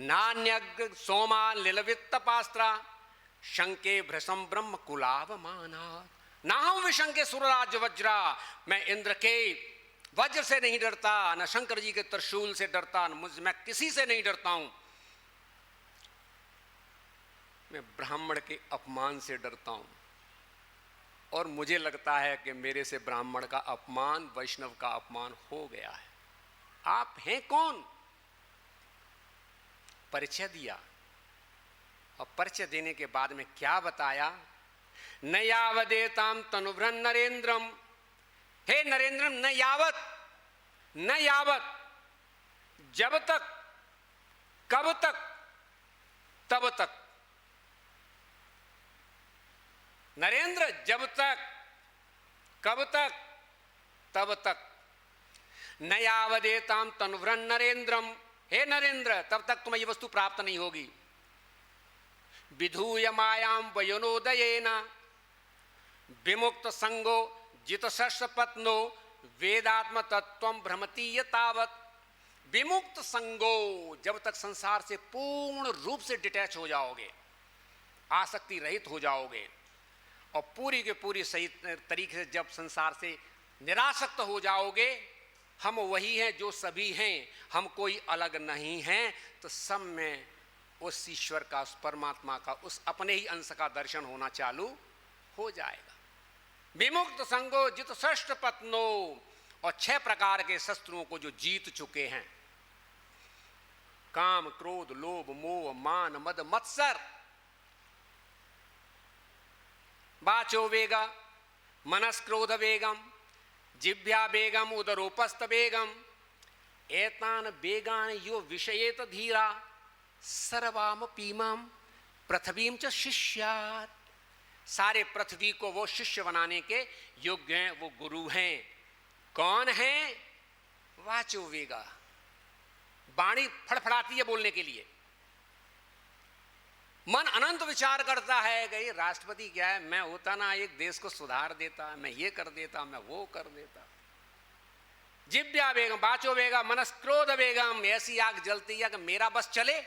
नान्यग्र सोमा लिलवित्त पास्त्रा शंके भ्रसम ब्रह्म कुलावमाना। ना हम विशंके सुरराज वज्रा, मैं इंद्र के वज्र से नहीं डरता, न शंकर जी के त्रिशूल से डरता, मैं किसी से नहीं डरता हूं। मैं ब्राह्मण के अपमान से डरता हूं, और मुझे लगता है कि मेरे से ब्राह्मण का अपमान, वैष्णव का अपमान हो गया है। आप हैं कौन? परिचय दिया, और परिचय देने के बाद में क्या बताया? न यावदेताम तनुभ्रन नरेंद्रम, हे नरेंद्रम, न यावत, जब तक, कब तक, तब तक। नरेंद्र, जब तक, कब तक, तब तक। न यावदेताम तनुभ्रन नरेंद्रम, हे नरेंद्र, तब तक तुम्हें यह वस्तु प्राप्त नहीं होगी। विधूय मायाम वयोनोदयेन विमुक्त संगो जित पत्नो वेदात्म तत्वम भ्रमति तावत। विमुक्त संगो, जब तक संसार से पूर्ण रूप से डिटैच हो जाओगे, आसक्ति रहित हो जाओगे, और पूरी के पूरी सही तरीके से जब संसार से निरासक्त हो जाओगे, हम वही हैं जो सभी हैं, हम कोई अलग नहीं हैं, तो सब में उस ईश्वर का, उस परमात्मा का, उस अपने ही अंश का दर्शन होना चालू हो जाएगा। विमुक्त संगो जित षष्ठ पत्नो, और 6 प्रकार के शस्त्रों को जो जीत चुके हैं, काम, क्रोध, लोभ, मोह, मान, मद, मत्सर। वाचो वेगा मनस्क्रोध वेगम जिभ्या वेगम उदरोपस्थ वेगम एतान वेगान यो विषयेत धीरा सर्वाम पीमाम पृथ्वीम च शिष्यात्। सारे पृथ्वी को वो शिष्य बनाने के योग्य हैं, वो गुरु हैं। कौन है? वाचो वेगा, वाणी फड़फड़ाती है बोलने के लिए। मन अनंत विचार करता है कि राष्ट्रपति क्या है, मैं होता ना एक देश को सुधार देता, मैं ये कर देता, मैं वो कर देता। जिव्या वेगम, वाचो वेगा मनस्क्रोध वेगम, ऐसी आग जलती है कि मेरा बस चले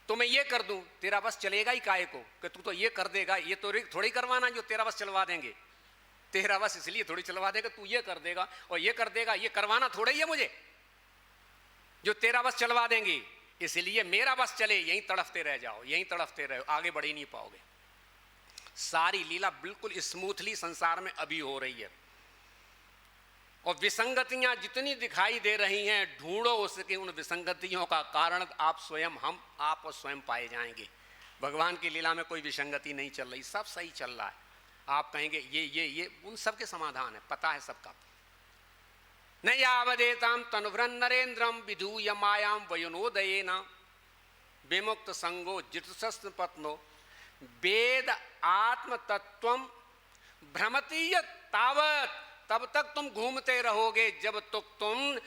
तो मैं ये कर दूं। तेरा बस चलेगा ही काहे को, कि तू तो ये कर देगा, ये तो थोड़ी करवाना जो तेरा बस चलवा देंगे। तेरा बस इसलिए थोड़ी चलवा देगा, तू ये कर देगा और ये कर देगा, ये करवाना थोड़ा ही है मुझे जो तेरा बस चलवा देंगे। इसलिए मेरा बस चले, यहीं तड़फते रह जाओ, यहीं तड़फते रहो, आगे बढ़ ही नहीं पाओगे। सारी लीला बिल्कुल स्मूथली संसार में अभी हो रही है, और विसंगतियां जितनी दिखाई दे रही हैं, ढूंढो उसके उन विसंगतियों का कारण आप स्वयं, हम आप और स्वयं पाए जाएंगे। भगवान की लीला में कोई विसंगति नहीं चल रही, सब सही चल रहा है। आप कहेंगे ये उन सब के समाधान है, पता है सबका। न यावदेताम तनुभ्रन नरेंद्रम विधूय मायाम वयोनोदयेन विमुक्त संगो जितशस्त्र पत्नो वेद आत्म तत्वम भ्रमति तावत। तब तक तुम घूमते रहोगे जब तक तुम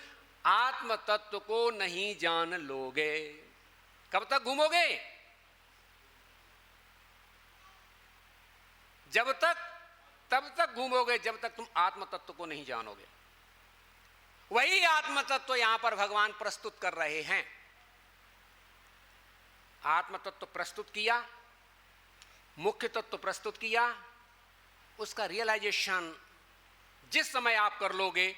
आत्म तत्व को नहीं जान लोगे। कब तक घूमोगे? जब तक तब तक घूमोगे जब तक तुम आत्म तत्व को नहीं जानोगे। वही आत्म तत्व यहां पर भगवान प्रस्तुत कर रहे हैं। आत्म तत्व प्रस्तुत किया, मुख्य तत्व प्रस्तुत किया, उसका रियलाइजेशन जिस समय आप कर लोगे,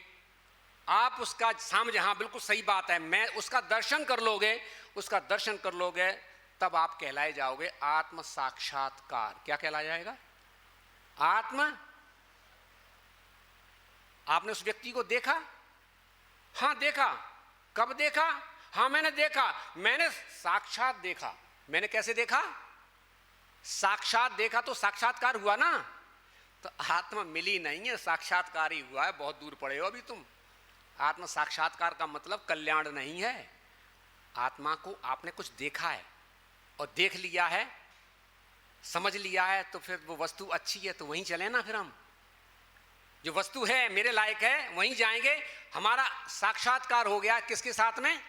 आप उसका समझ, हाँ बिल्कुल सही बात है, मैं उसका दर्शन कर लोगे, उसका दर्शन कर लोगे, तब आप कहलाए जाओगे आत्म साक्षात्कार। क्या कहलाया जाएगा? आत्म। आपने उस व्यक्ति को देखा? हाँ देखा। कब देखा? हाँ मैंने देखा, मैंने साक्षात देखा। मैंने कैसे देखा? साक्षात देखा तो साक्षात्कार हुआ ना। तो आत्मा मिली नहीं है, साक्षात्कार ही हुआ है। बहुत दूर पड़े हो अभी तुम। आत्म साक्षात्कार का मतलब कल्याण नहीं है। आत्मा को आपने कुछ देखा है और देख लिया है, समझ लिया है, तो फिर वो वस्तु अच्छी है तो वहीं चले ना। फिर हम जो वस्तु है मेरे लायक है वहीं जाएंगे। हमारा साक्षात्कार हो गया किसके साथ में?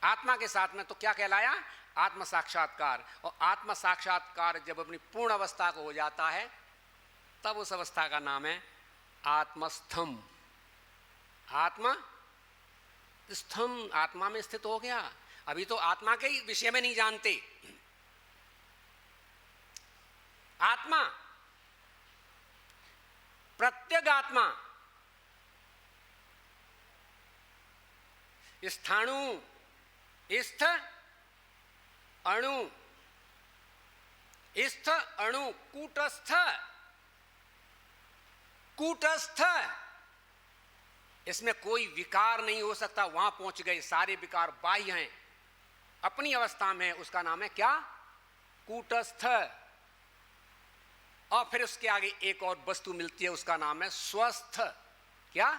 आत्मा के साथ में। तो क्या कहलाया? आत्म साक्षात्कार। और आत्म साक्षात्कार जब अपनी पूर्ण अवस्था को हो जाता है तब उस अवस्था का नाम है आत्मस्थम। आत्मा स्तंभ, आत्मा में स्थित हो गया। अभी तो आत्मा के ही विषय में नहीं जानते। आत्मा, प्रत्येक आत्मा स्थाणु, स्थ अणु, स्थ अणु, कूटस्थ, कूटस्थ, इसमें कोई विकार नहीं हो सकता। वहां पहुंच गए, सारे विकार बाह्य हैं, अपनी अवस्था में। उसका नाम है क्या? कूटस्थ। और फिर उसके आगे एक और वस्तु मिलती है, उसका नाम है स्वस्थ। क्या?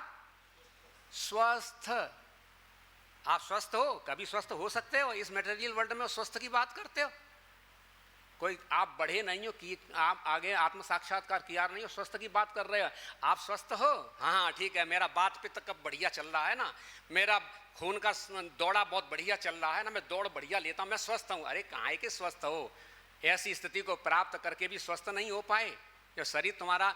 स्वस्थ। आप स्वस्थ हो? कभी स्वस्थ हो सकते हो? इस मटेरियल वर्ल्ड में स्वस्थ की बात करते हो? कोई आप बढ़े नहीं हो कि आप आगे आत्म साक्षात्कार किया नहीं हो, स्वस्थ की बात कर रहे हो। आप स्वस्थ हो? हाँ ठीक है, मेरा बात पित्त कब बढ़िया चल रहा है ना, मेरा खून का दौड़ा बहुत बढ़िया चल रहा है ना, मैं दौड़ बढ़िया लेता हूँ, मैं स्वस्थ हूँ। अरे कहाँ है कि स्वस्थ हो? ऐसी स्थिति को प्राप्त करके भी स्वस्थ नहीं हो पाए। जो शरीर तुम्हारा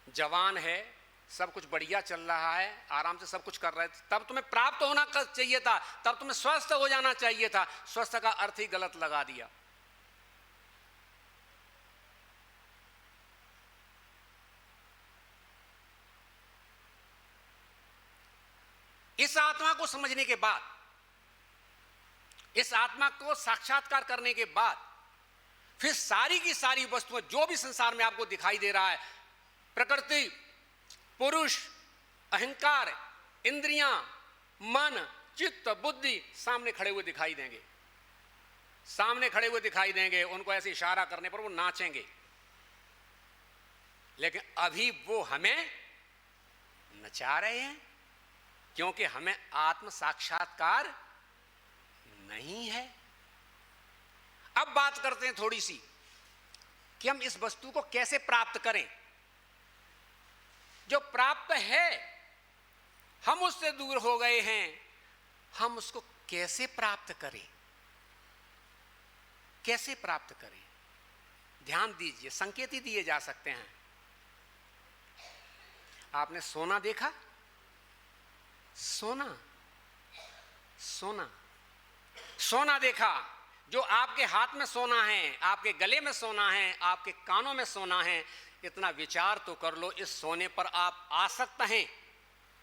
जवान है, सब कुछ बढ़िया चल रहा है, आराम से सब कुछ कर रहे थे, तब तुम्हें प्राप्त होना चाहिए था, तब तुम्हें स्वस्थ हो जाना चाहिए था। स्वस्थ का अर्थ ही गलत लगा दिया। इस आत्मा को समझने के बाद, इस आत्मा को साक्षात्कार करने के बाद, फिर सारी की सारी वस्तुएं जो भी संसार में आपको दिखाई दे रहा है, प्रकृति, पुरुष, अहंकार, इंद्रियां, मन, चित्त, बुद्धि सामने खड़े हुए दिखाई देंगे। सामने खड़े हुए दिखाई देंगे। उनको ऐसे इशारा करने पर वो नाचेंगे। लेकिन अभी वो हमें नचा रहे हैं, क्योंकि हमें आत्म साक्षात्कार नहीं है। अब बात करते हैं थोड़ी सी कि हम इस वस्तु को कैसे प्राप्त करें। जो प्राप्त है, हम उससे दूर हो गए हैं, हम उसको कैसे प्राप्त करें? कैसे प्राप्त करें? ध्यान दीजिए, संकेत ही दिए जा सकते हैं। आपने सोना देखा? सोना, सोना, सोना देखा। जो आपके हाथ में सोना है, आपके गले में सोना है, आपके कानों में सोना है, इतना विचार तो कर लो, इस सोने पर आप आसक्त हैं।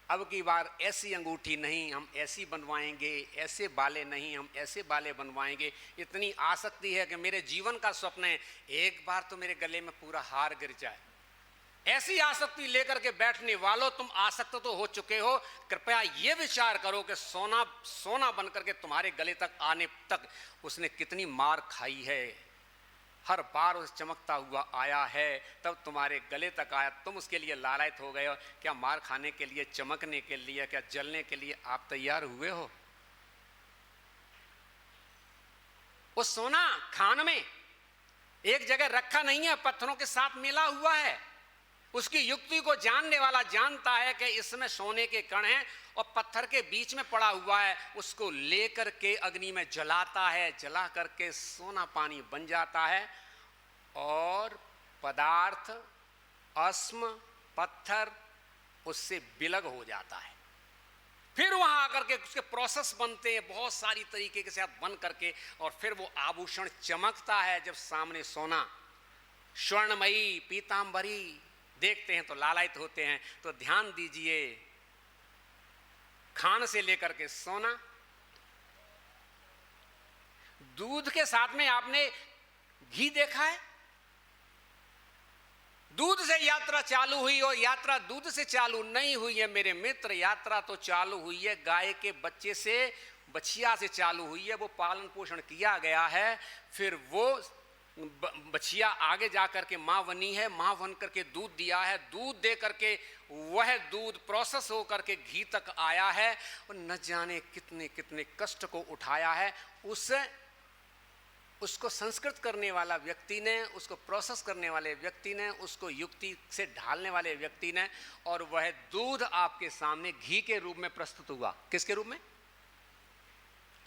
अब की बार ऐसी अंगूठी नहीं, हम ऐसी बनवाएंगे, ऐसे बाले नहीं, हम ऐसे बाले बनवाएंगे। इतनी आसक्ति है कि मेरे जीवन का स्वप्न है एक बार तो मेरे गले में पूरा हार गिर जाए। ऐसी आसक्ति लेकर के बैठने वालों, तुम आसक्त तो हो चुके हो। कृपया ये विचार करो कि सोना सोना बनकर के तुम्हारे गले तक आने तक उसने कितनी मार खाई है। हर बार उस चमकता हुआ आया है, तब तुम्हारे गले तक आया, तुम उसके लिए लालायित हो गए हो। क्या मार खाने के लिए, चमकने के लिए, क्या जलने के लिए आप तैयार हुए हो? वो सोना खान में एक जगह रखा नहीं है, पत्थरों के साथ मिला हुआ है। उसकी युक्ति को जानने वाला जानता है कि इसमें सोने के कण हैं और पत्थर के बीच में पड़ा हुआ है। उसको लेकर के अग्नि में जलाता है, जला करके सोना पानी बन जाता है और पदार्थ, अस्म, पत्थर उससे विलग हो जाता है। फिर वहां आकर के उसके प्रोसेस बनते हैं बहुत सारी तरीके के साथ बन करके, और फिर वो आभूषण चमकता है। जब सामने सोना, स्वर्णमयी पीतांबरी देखते हैं तो लालायित होते हैं। तो ध्यान दीजिए, खान से लेकर के सोना, दूध के साथ में आपने घी देखा है? दूध से यात्रा चालू हुई और यात्रा दूध से चालू नहीं हुई है मेरे मित्र। यात्रा तो चालू हुई है गाय के बच्चे से, बछिया से चालू हुई है। वो पालन पोषण किया गया है, फिर वो बछिया आगे जा करके माँ बनी है, माँ बन करके दूध दिया है, दूध दे करके वह दूध प्रोसेस हो करके घी तक आया है। और न जाने कितने कितने कष्ट को उठाया है उसको संस्कृत करने वाला व्यक्ति ने, उसको प्रोसेस करने वाले व्यक्ति ने, उसको युक्ति से ढालने वाले व्यक्ति ने, और वह दूध आपके सामने घी के रूप में प्रस्तुत हुआ। किसके रूप में?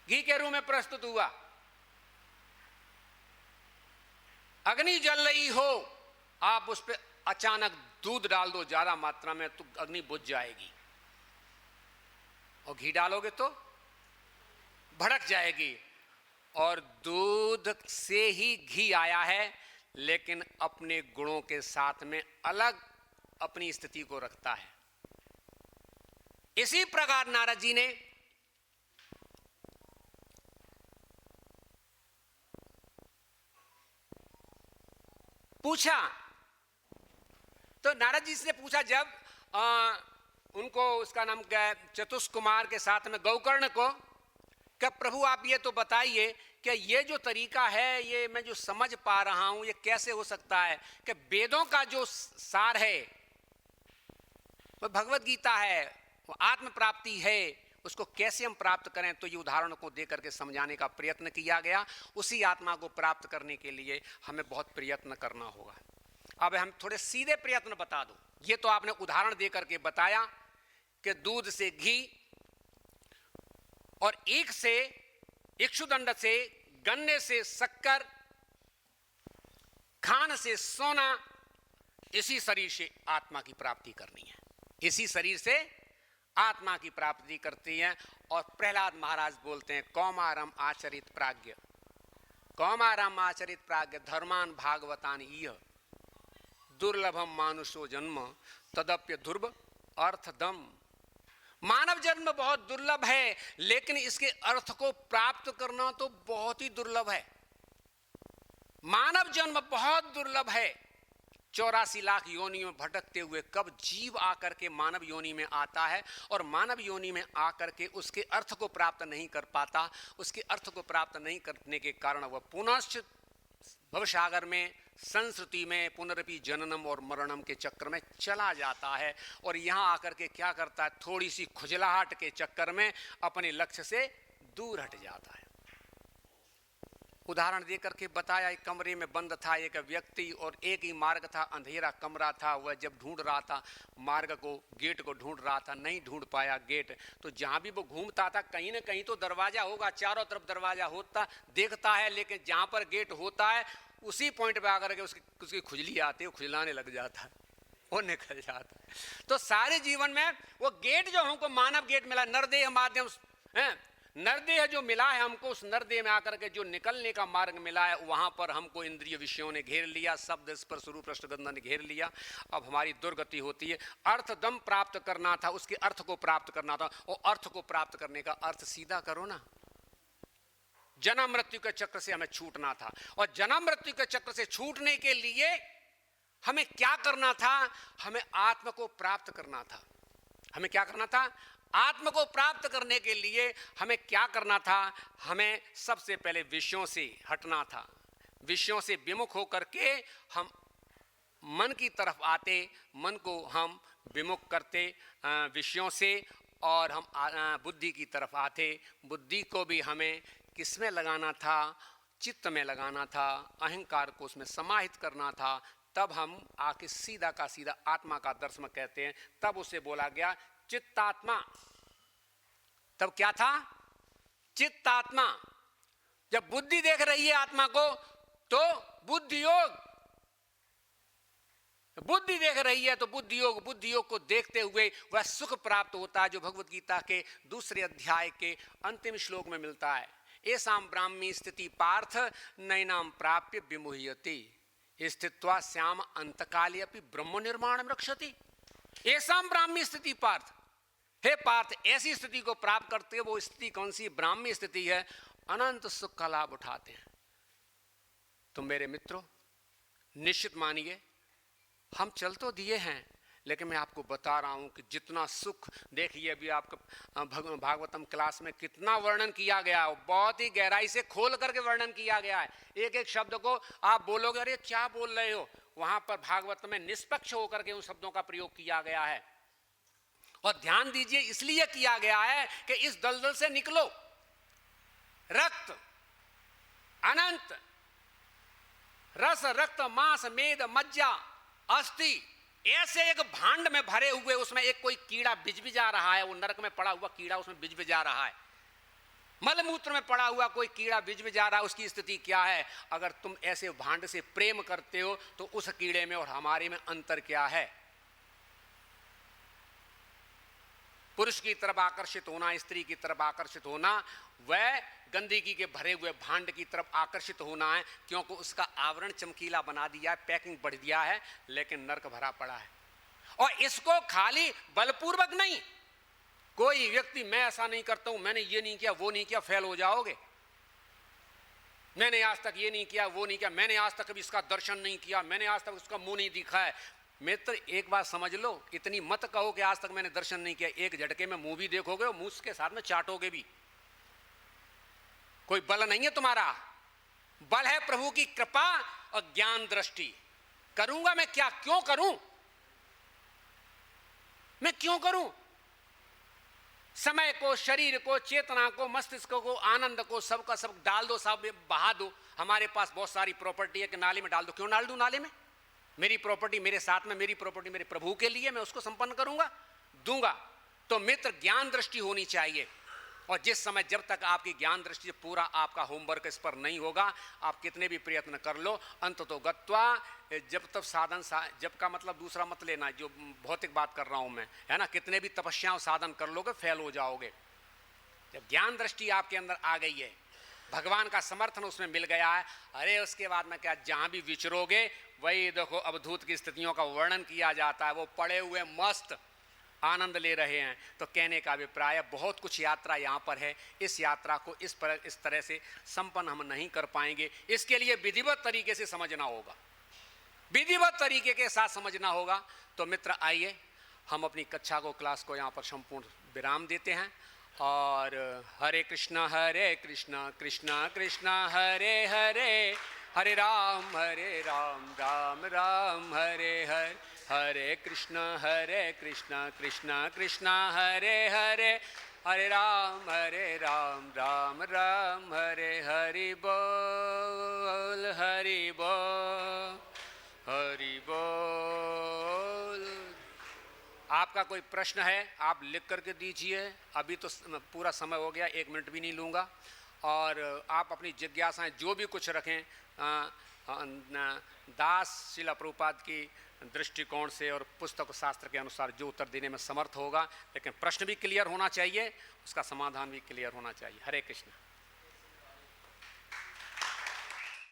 घी के रूप में प्रस्तुत हुआ। अग्नि जल रही हो, आप उस पर अचानक दूध डाल दो ज्यादा मात्रा में तो अग्नि बुझ जाएगी, और घी डालोगे तो भड़क जाएगी। और दूध से ही घी आया है, लेकिन अपने गुणों के साथ में अलग अपनी स्थिति को रखता है। इसी प्रकार नारद जी ने पूछा, तो नारद जी से पूछा जब उनको, उसका नाम क्या है, चतुष्कुमार के साथ में गौकर्ण को, क्या प्रभु आप ये तो बताइए कि ये जो तरीका है, ये मैं जो समझ पा रहा हूं, ये कैसे हो सकता है कि वेदों का जो सार है वो भगवत गीता है, वो आत्म प्राप्ति है, उसको कैसे हम प्राप्त करें? तो ये उदाहरणों को दे करके समझाने का प्रयत्न किया गया। उसी आत्मा को प्राप्त करने के लिए हमें बहुत प्रयत्न करना होगा। अब हम थोड़े सीधे प्रयत्न बता दूं। ये तो आपने उदाहरण दे करके बताया कि दूध से घी, और ईख से, इक्षुदंड से, गन्ने से शक्कर, खान से सोना, इसी शरीर से आत्मा की प्राप्ति करनी है। इसी शरीर से आत्मा की प्राप्ति करती है। और प्रहलाद महाराज बोलते हैं, कौमारम आचरित प्राज्ञ, कौमारम आचरित प्राज्ञ धर्मान भागवतान इह दुर्लभम मानुषो जन्म तदप्य दुर्भ अर्थदम। मानव जन्म बहुत दुर्लभ है, लेकिन इसके अर्थ को प्राप्त करना तो बहुत ही दुर्लभ है। मानव जन्म बहुत दुर्लभ है। 84 लाख योनि में भटकते हुए कब जीव आकर के मानव योनि में आता है, और मानव योनि में आकर के उसके अर्थ को प्राप्त नहीं कर पाता। उसके अर्थ को प्राप्त नहीं करने के कारण वह पुनश्च भवसागर में, संस्कृति में, पुनरपि जननम और मरणम के चक्कर में चला जाता है। और यहाँ आकर के क्या करता है? थोड़ी सी खुजलाहट के चक्कर में अपने लक्ष्य से दूर हट जाता है। उदाहरण देकर के बताया, एक कमरे में बंद था एक व्यक्ति, और एक ही मार्ग था, अंधेरा कमरा था। वह जब ढूंढ रहा था मार्ग को, गेट को ढूंढ रहा था, नहीं ढूंढ पाया गेट। तो जहां भी वो घूमता था कहीं ना कहीं तो दरवाजा होगा, चारों तरफ दरवाजा होता देखता है, लेकिन जहां पर गेट होता है उसी पॉइंट पे आकर के उसकी खुजली आती है, खुजलाने लग जाता है, वो निकल जाता है। तो सारे जीवन में वो गेट जो हमको मानव गेट मिला, नरदेह माध्यम है, नरदेह जो मिला है हमको, उस नरदेह में आकर के जो निकलने का मार्ग मिला है, वहां पर हमको इंद्रिय विषयों ने घेर लिया, शब्द स्पर्श रूप रसगंध ने घेर लिया। अब हमारी दुर्गति होती है। अर्थदम प्राप्त करना था, उसके अर्थ को प्राप्त करना था, और अर्थ को प्राप्त करने का अर्थ सीधा करो ना। जन्म मृत्यु के चक्र से हमें छूटना था, और जन्म मृत्यु के चक्र से छूटने के लिए हमें क्या करना था? हमें आत्मा को प्राप्त करना था। हमें क्या करना था? आत्मा को प्राप्त करने के लिए हमें क्या करना था? हमें सबसे पहले विषयों से हटना था। विषयों से विमुख होकर के हम मन की तरफ आते, मन को हम विमुख करते विषयों से, और हम बुद्धि की तरफ आते। बुद्धि को भी हमें किसमें लगाना था? चित्त में लगाना था, अहंकार को उसमें समाहित करना था। तब हम आके सीधा का सीधा आत्मा का दर्शन कहते हैं। तब उसे बोला गया चित्तात्मा। तब क्या था? चित्तात्मा। जब बुद्धि देख रही है आत्मा को तो बुद्धि योग, बुद्धि देख रही है तो बुद्धि योग को देखते हुए वह सुख प्राप्त होता है, जो भगवत गीता के दूसरे अध्याय के अंतिम श्लोक में मिलता है। एसाम ब्राह्मी स्थिति पार्थ नैनाम प्राप्य विमुह्यति स्थित्वा श्याम अंतकाले अपि ब्रह्म निर्माण रक्षति। एसाम ब्राह्मी स्थिति पार्थ, हे पार्थ, ऐसी स्थिति को प्राप्त करते हैं। वो स्थिति कौन सी? ब्राह्मी स्थिति है। अनंत सुख का लाभ उठाते हैं। तो मेरे मित्रों, निश्चित मानिए, हम चल तो दिए हैं, लेकिन मैं आपको बता रहा हूं कि जितना सुख, देखिए अभी आपका भागवतम क्लास में कितना वर्णन किया गया है, बहुत ही गहराई से खोल करके वर्णन किया गया है। एक एक शब्द को आप बोलोगे अरे क्या बोल रहे हो, वहां पर भागवत में निष्पक्ष होकर के उन शब्दों का प्रयोग किया गया है। और ध्यान दीजिए, इसलिए किया गया है कि इस दलदल से निकलो। रक्त, अनंत, रस, रक्त, मांस, मेद, मज्जा, अस्थि, ऐसे एक भांड में भरे हुए, उसमें एक कोई कीड़ा बिजबिजा रहा है। वो नरक में पड़ा हुआ कीड़ा उसमें बिजबिजा रहा है। मलमूत्र में पड़ा हुआ कोई कीड़ा बिजबिजा रहा है। उसकी स्थिति क्या है? अगर तुम ऐसे भांड से प्रेम करते हो तो उस कीड़े में और हमारे में अंतर क्या है? पुरुष की तरफ आकर्षित होना, स्त्री की तरफ आकर्षित होना, वह गंदगी के भरे हुए भांड की तरफ आकर्षित होना है, क्योंकि उसका आवरण चमकीला बना दिया है, पैकिंग बढ़ दिया है, लेकिन नर्क भरा पड़ा है। और इसको खाली बलपूर्वक नहीं, कोई व्यक्ति मैं ऐसा नहीं करता हूं, मैंने ये नहीं किया, वो नहीं किया, फेल हो जाओगे। मैंने आज तक ये नहीं किया, वो नहीं किया, मैंने आज तक कभी इसका दर्शन नहीं किया, मैंने आज तक उसका मुंह नहीं दिखा है। मित्र, एक बात समझ लो, इतनी मत कहो कि आज तक मैंने दर्शन नहीं किया। एक झटके में मुंह भी देखोगे और मुंह के साथ में चाटोगे भी। कोई बल नहीं है तुम्हारा, बल है प्रभु की कृपा और ज्ञान दृष्टि। करूंगा मैं क्या, क्यों करूं, मैं क्यों करूं? समय को, शरीर को, चेतना को, मस्तिष्क को, आनंद को, सबका सब डाल दो, सब बहा दो। हमारे पास बहुत सारी प्रॉपर्टी है कि नाले में डाल दो। क्यों डाल दूं नाले में? मेरी प्रॉपर्टी मेरे साथ में, मेरी प्रॉपर्टी मेरे प्रभु के लिए, मैं उसको संपन्न करूंगा, दूंगा। तो मित्र, ज्ञान दृष्टि होनी चाहिए। और जिस समय, जब तक आपकी ज्ञान दृष्टि से पूरा आपका होमवर्क इस पर नहीं होगा, आप कितने भी प्रयत्न कर लो, अंत तो गत्वा, जब तक साधन, जब का मतलब दूसरा मत लेना, जो भौतिक बात कर रहा हूं मैं, है ना, कितने भी तपस्याओं साधन कर लोगे, फेल हो जाओगे। जब ज्ञान दृष्टि आपके अंदर आ गई है, भगवान का समर्थन उसमें मिल गया है, अरे उसके बाद में क्या, जहां भी विचरोगे वही देखो अवधूत की स्थितियों का वर्णन किया जाता है। वो पड़े हुए मस्त आनंद ले रहे हैं। तो कहने का अभिप्राय, बहुत कुछ यात्रा यहाँ पर है। इस यात्रा को इस तरह से संपन्न हम नहीं कर पाएंगे। इसके लिए विधिवत तरीके से समझना होगा, विधिवत तरीके के साथ समझना होगा। तो मित्र, आइए हम अपनी कक्षा को, क्लास को यहाँ पर संपूर्ण विराम देते हैं। और हरे कृष्णा कृष्णा कृष्णा हरे हरे, हरे राम राम राम हरे हरे, हरे कृष्णा कृष्णा कृष्णा हरे हरे, हरे राम राम राम हरे, हरि बोल हरि बोल हरि बोल। आपका कोई प्रश्न है आप लिख करके दीजिए। अभी तो पूरा समय हो गया, 1 मिनट भी नहीं लूँगा। और आप अपनी जिज्ञासाएं जो भी कुछ रखें, दास शिला प्रभुपाद की दृष्टिकोण से और पुस्तक शास्त्र के अनुसार जो उत्तर देने में समर्थ होगा, लेकिन प्रश्न भी क्लियर होना चाहिए, उसका समाधान भी क्लियर होना चाहिए। हरे कृष्ण।